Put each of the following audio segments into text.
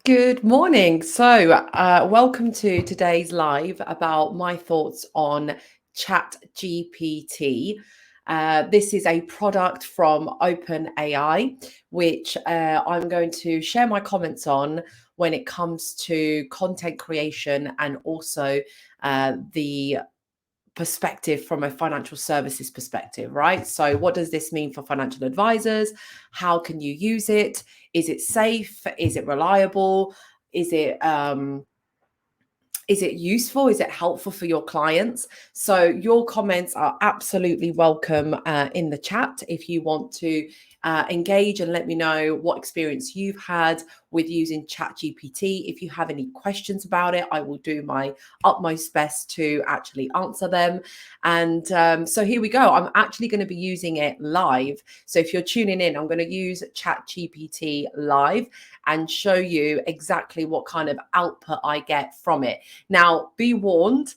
Good morning. Welcome to today's live about my thoughts on Chatgpt. This is a product from OpenAI, which I'm going to share my comments on when it comes to content creation and also the perspective from a financial services perspective, right? So, what does this mean for financial advisors? How can you use it? Is it safe? Is it reliable? Is it is it useful? Is it helpful for your clients? So your comments are absolutely welcome in the chat if you want to engage and let me know what experience you've had with using ChatGPT. If you have any questions about it, I will do my utmost best to actually answer them. And so here we go. I'm actually going to be using it live. So if you're tuning in, I'm going to use ChatGPT live and show you exactly what kind of output I get from it. Now, be warned,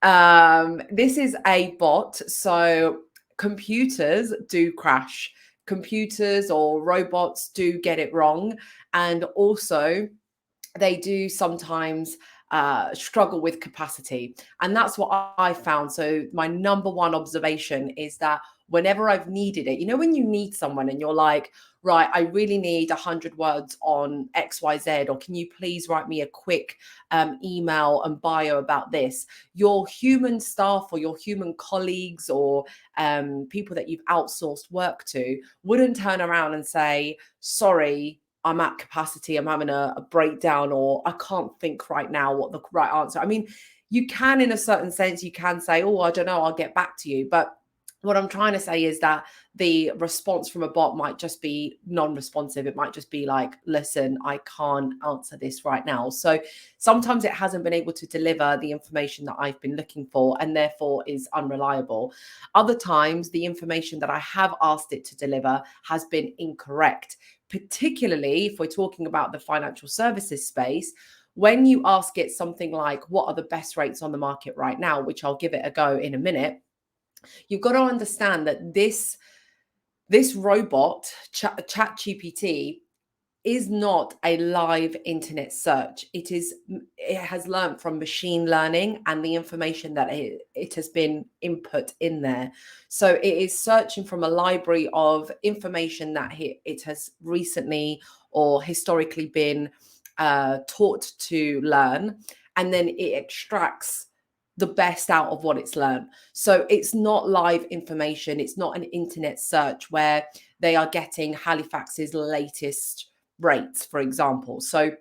this is a bot, so computers do crash. Computers or robots do get it wrong. And also, they do sometimes struggle with capacity. And that's what I found. So, my number one observation is that whenever I've needed it, when you need someone and you're like, right, I really need 100 words on XYZ, or can you please write me a quick email and bio about this? Your human staff or your human colleagues or people that you've outsourced work to wouldn't turn around and say, sorry, I'm at capacity, I'm having a breakdown, or I can't think right now what the right answer. I mean, you can, in a certain sense, you can say, oh, I don't know, I'll get back to you. But what I'm trying to say is that the response from a bot might just be non-responsive. It might just be like, listen, I can't answer this right now. So sometimes it hasn't been able to deliver the information that I've been looking for and therefore is unreliable. Other times, the information that I have asked it to deliver has been incorrect, particularly if we're talking about the financial services space. When you ask it something like, what are the best rates on the market right now, which I'll give it a go in a minute, you've got to understand that this robot, ChatGPT, is not a live internet search. It has learned from machine learning and the information that it has been input in there. So it is searching from a library of information that it has recently or historically been taught to learn, and then it extracts the best out of what it's learned. So it's not live information. It's not an internet search where they are getting Halifax's latest rates, for example. So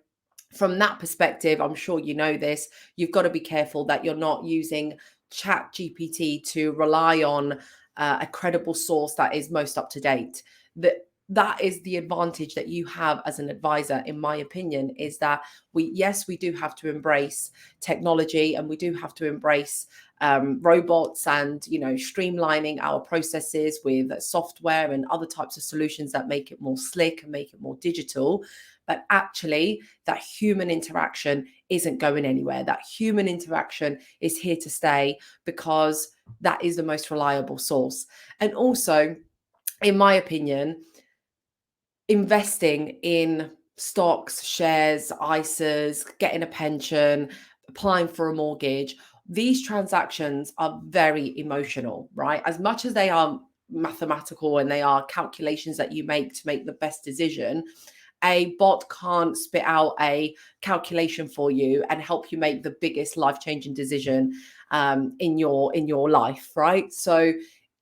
from that perspective, I'm sure you know this, you've got to be careful that you're not using ChatGPT to rely on a credible source that is most up to date. That is the advantage that you have as an advisor, in my opinion, is that we do have to embrace technology, and we do have to embrace robots and streamlining our processes with software and other types of solutions that make it more slick and make it more digital. But actually, that human interaction isn't going anywhere. That human interaction is here to stay, because that is the most reliable source. And also, in my opinion, investing in stocks, shares, ISAs, getting a pension, applying for a mortgage, these transactions are very emotional, right? As much as they are mathematical and they are calculations that you make to make the best decision, a bot can't spit out a calculation for you and help you make the biggest life-changing decision in your life, right? So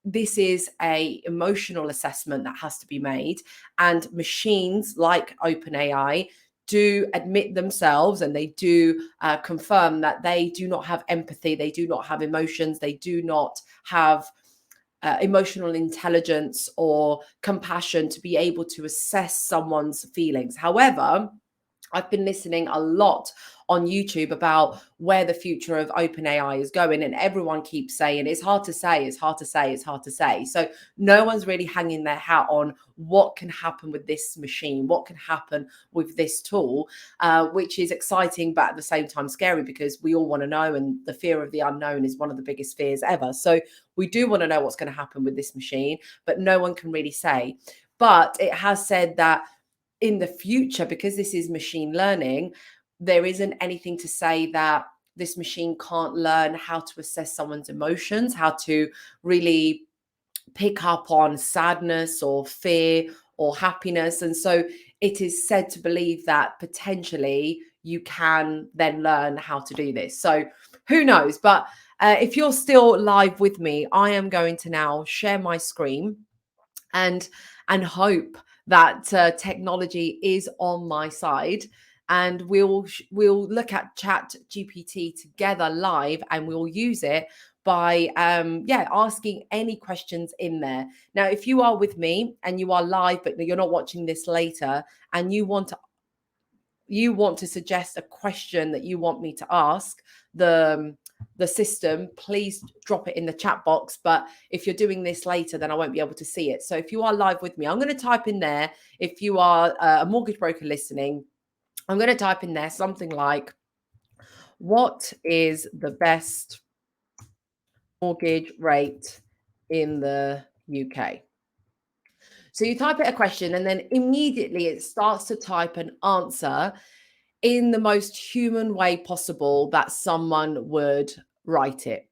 this is a emotional assessment that has to be made, and machines like OpenAI do admit themselves, and they do confirm that they do not have empathy, they do not have emotions, they do not have emotional intelligence or compassion to be able to assess someone's feelings. However, I've been listening a lot on YouTube about where the future of OpenAI is going, and everyone keeps saying it's hard to say, it's hard to say, it's hard to say. So no one's really hanging their hat on what can happen with this machine, what can happen with this tool, which is exciting, but at the same time scary, because we all want to know, and the fear of the unknown is one of the biggest fears ever. So we do want to know what's going to happen with this machine, but no one can really say. But it has said that in the future, because this is machine learning, there isn't anything to say that this machine can't learn how to assess someone's emotions, how to really pick up on sadness or fear or happiness. And so it is said to believe that potentially you can then learn how to do this. So who knows? But if you're still live with me, I am going to now share my screen and hope that technology is on my side, and we'll look at chat gpt together live, and we'll use it by asking any questions in there. Now, if you are with me and you are live but you're not watching this later, and you want to suggest a question that you want me to ask the system, please drop it in the chat box. But if you're doing this later, then I won't be able to see it. So if you are live with me, I'm going to type in there. If you are a mortgage broker listening, I'm going to type in there something like, what is the best mortgage rate in the UK? So you type it a question, and then immediately it starts to type an answer in the most human way possible that someone would write it.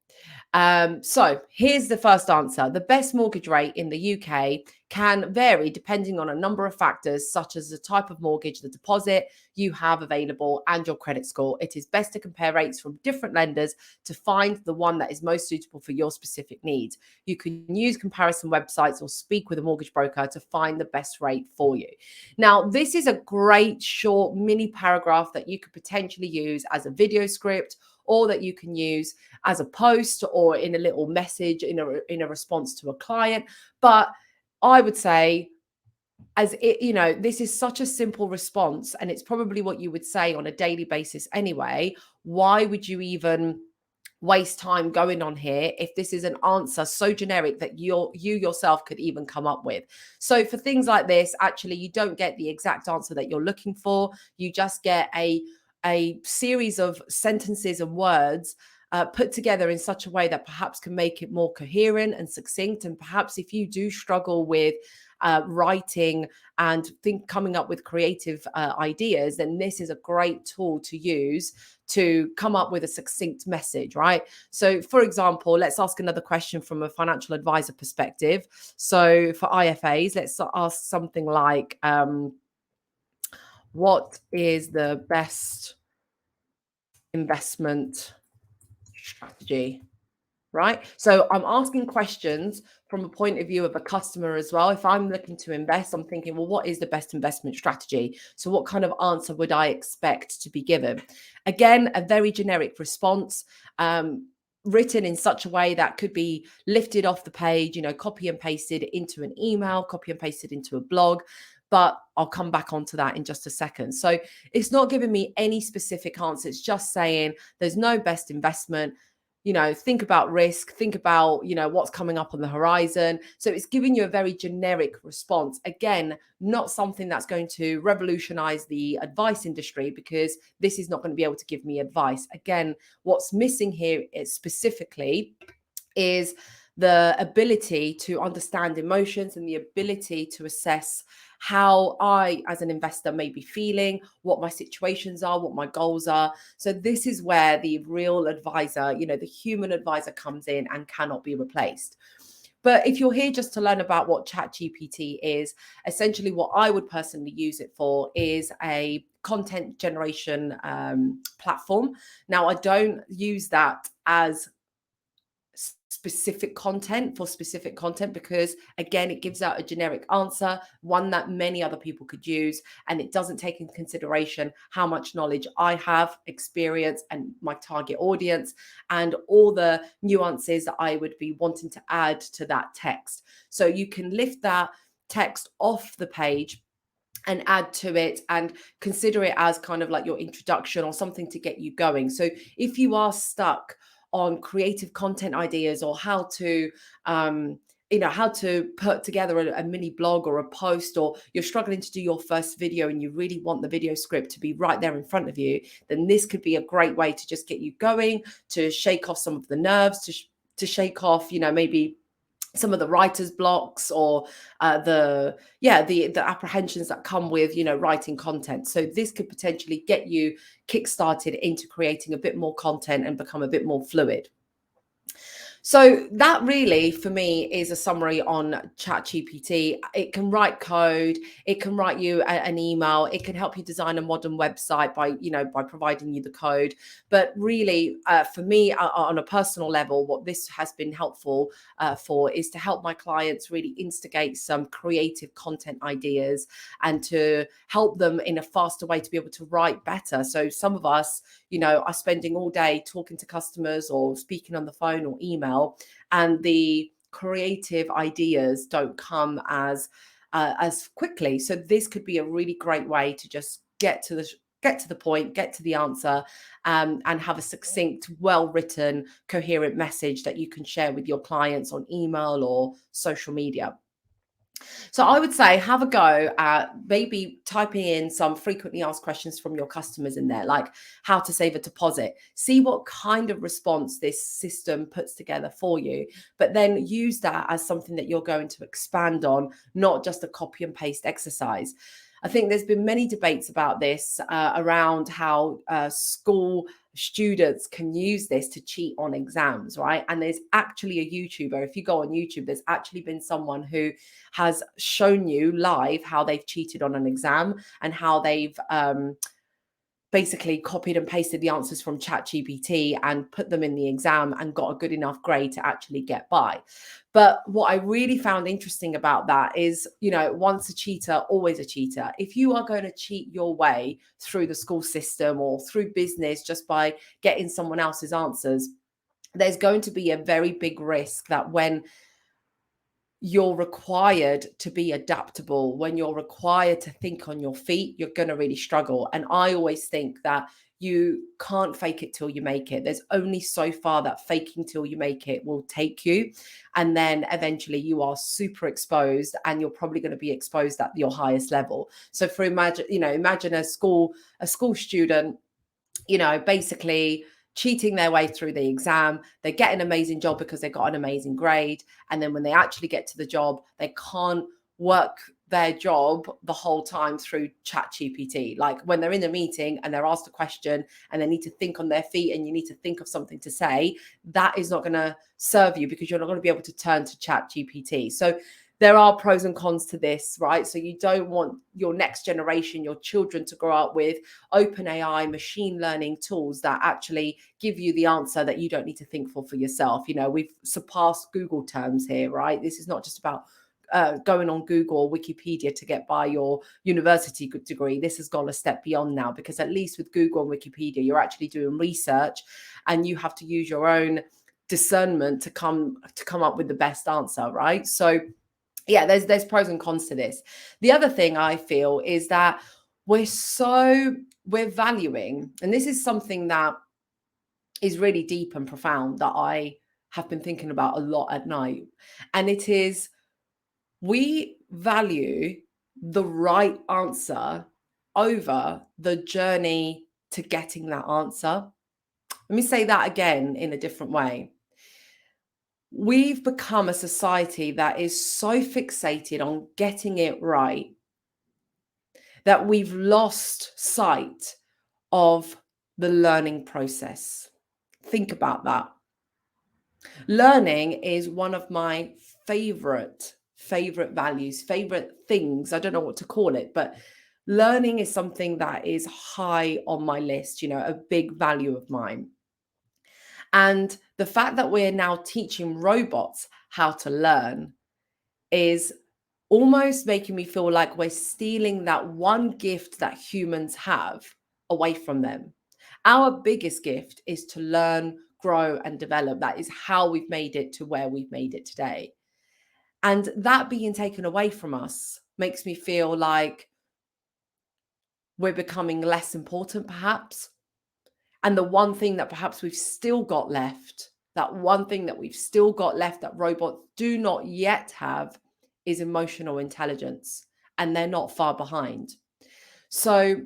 So here's the first answer. The best mortgage rate in the UK can vary depending on a number of factors, such as the type of mortgage, the deposit you have available, and your credit score. It is best to compare rates from different lenders to find the one that is most suitable for your specific needs. You can use comparison websites or speak with a mortgage broker to find the best rate for you. Now, this is a great short mini paragraph that you could potentially use as a video script, or that you can use as a post or in a little message in a response to a client. But I would say, as it, this is such a simple response, and it's probably what you would say on a daily basis anyway. Why would you even waste time going on here if this is an answer so generic that you yourself could even come up with? So for things like this, actually, you don't get the exact answer that you're looking for. You just get a series of sentences and words put together in such a way that perhaps can make it more coherent and succinct. And perhaps if you do struggle with writing and coming up with creative ideas, then this is a great tool to use to come up with a succinct message, right? So for example, let's ask another question from a financial advisor perspective. So for IFAs, let's ask something like, what is the best investment strategy? Right? So I'm asking questions from a point of view of a customer as well. If I'm looking to invest, I'm thinking, well, what is the best investment strategy? So what kind of answer would I expect to be given? Again, a very generic response, written in such a way that could be lifted off the page, copy and pasted into an email, copy and pasted into a blog. But I'll come back onto that in just a second. So it's not giving me any specific answer. It's just saying there's no best investment. Think about risk, think about, what's coming up on the horizon. So it's giving you a very generic response. Again, not something that's going to revolutionize the advice industry, because this is not going to be able to give me advice. Again, what's missing here is specifically is the ability to understand emotions and the ability to assess how I, as an investor, may be feeling, what my situations are, what my goals are. So this is where the real advisor, the human advisor, comes in and cannot be replaced. But if you're here just to learn about what ChatGPT is, essentially what I would personally use it for is a content generation platform. Now, I don't use that as specific content for specific content, because again, it gives out a generic answer, one that many other people could use, and it doesn't take into consideration how much knowledge I have, experience, and my target audience, and all the nuances that I would be wanting to add to that text. So you can lift that text off the page and add to it and consider it as kind of like your introduction or something to get you going. So if you are stuck on creative content ideas, or how to how to put together a mini blog or a post, or you're struggling to do your first video and you really want the video script to be right there in front of you, then this could be a great way to just get you going, to shake off some of the nerves, to shake off, maybe some of the writer's blocks, or the apprehensions that come with, writing content. So this could potentially get you kickstarted into creating a bit more content and become a bit more fluid. So that really, for me, is a summary on ChatGPT. It can write code, it can write you an email, it can help you design a modern website by providing you the code. But really, for me, on a personal level, what this has been helpful for is to help my clients really instigate some creative content ideas and to help them in a faster way to be able to write better. So some of us, are spending all day talking to customers or speaking on the phone or email, and the creative ideas don't come as quickly. So this could be a really great way to just get to the point, get to the answer, and have a succinct, well-written, coherent message that you can share with your clients on email or social media. So I would say have a go at maybe typing in some frequently asked questions from your customers in there, like how to save a deposit. See what kind of response this system puts together for you, but then use that as something that you're going to expand on, not just a copy and paste exercise. I think there's been many debates about this around how school students can use this to cheat on exams, right? And there's actually a YouTuber, if you go on YouTube, there's actually been someone who has shown you live how they've cheated on an exam and how they've basically copied and pasted the answers from ChatGPT and put them in the exam and got a good enough grade to actually get by. But what I really found interesting about that is, once a cheater, always a cheater. If you are going to cheat your way through the school system or through business just by getting someone else's answers, there's going to be a very big risk that when you're required to be adaptable, when you're required to think on your feet, you're going to really struggle. And I always think that you can't fake it till you make it. There's only so far that faking till you make it will take you. And then eventually you are super exposed, and you're probably going to be exposed at your highest level. So imagine a school student, basically cheating their way through the exam. They get an amazing job because they got an amazing grade. And then when they actually get to the job, they can't work their job the whole time through ChatGPT. Like when they're in a meeting and they're asked a question and they need to think on their feet and you need to think of something to say, that is not going to serve you because you're not going to be able to turn to ChatGPT. So there are pros and cons to this, right? So you don't want your next generation, your children, to grow up with OpenAI machine learning tools that actually give you the answer that you don't need to think for yourself. We've surpassed Google terms here, right? This is not just about going on Google or Wikipedia to get by your university degree. This has gone a step beyond now, because at least with Google and Wikipedia, you're actually doing research and you have to use your own discernment to come up with the best answer, right? So yeah, there's pros and cons to this. The other thing I feel is that we're valuing, and this is something that is really deep and profound that I have been thinking about a lot at night. And it is, we value the right answer over the journey to getting that answer. Let me say that again in a different way. We've become a society that is so fixated on getting it right that we've lost sight of the learning process. Think about that. Learning is one of my favorite values, favorite things. I don't know what to call it, but learning is something that is high on my list, a big value of mine. And the fact that we're now teaching robots how to learn is almost making me feel like we're stealing that one gift that humans have away from them. Our biggest gift is to learn, grow, and develop. That is how we've made it to where we've made it today. And that being taken away from us makes me feel like we're becoming less important, perhaps. And the one thing that perhaps we've still got left, that robots do not yet have, is emotional intelligence. And they're not far behind. So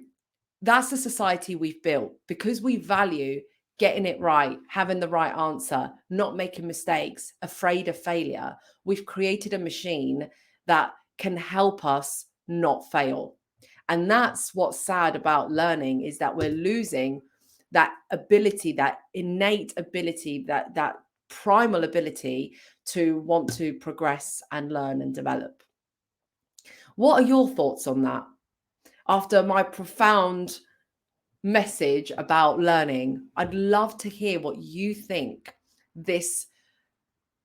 that's the society we've built because we value getting it right, having the right answer, not making mistakes, afraid of failure. We've created a machine that can help us not fail. And that's what's sad about learning, is that we're losing that ability, that innate ability, that primal ability to want to progress and learn and develop. What are your thoughts on that? After my profound message about learning, I'd love to hear what you think this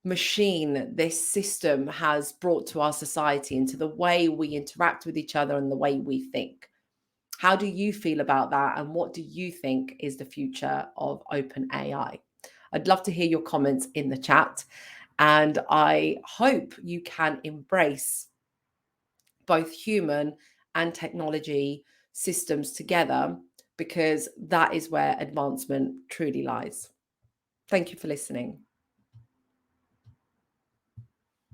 machine, this system has brought to our society, into the way we interact with each other and the way we think. How do you feel about that? And what do you think is the future of OpenAI? I'd love to hear your comments in the chat. And I hope you can embrace both human and technology systems together, because that is where advancement truly lies. Thank you for listening.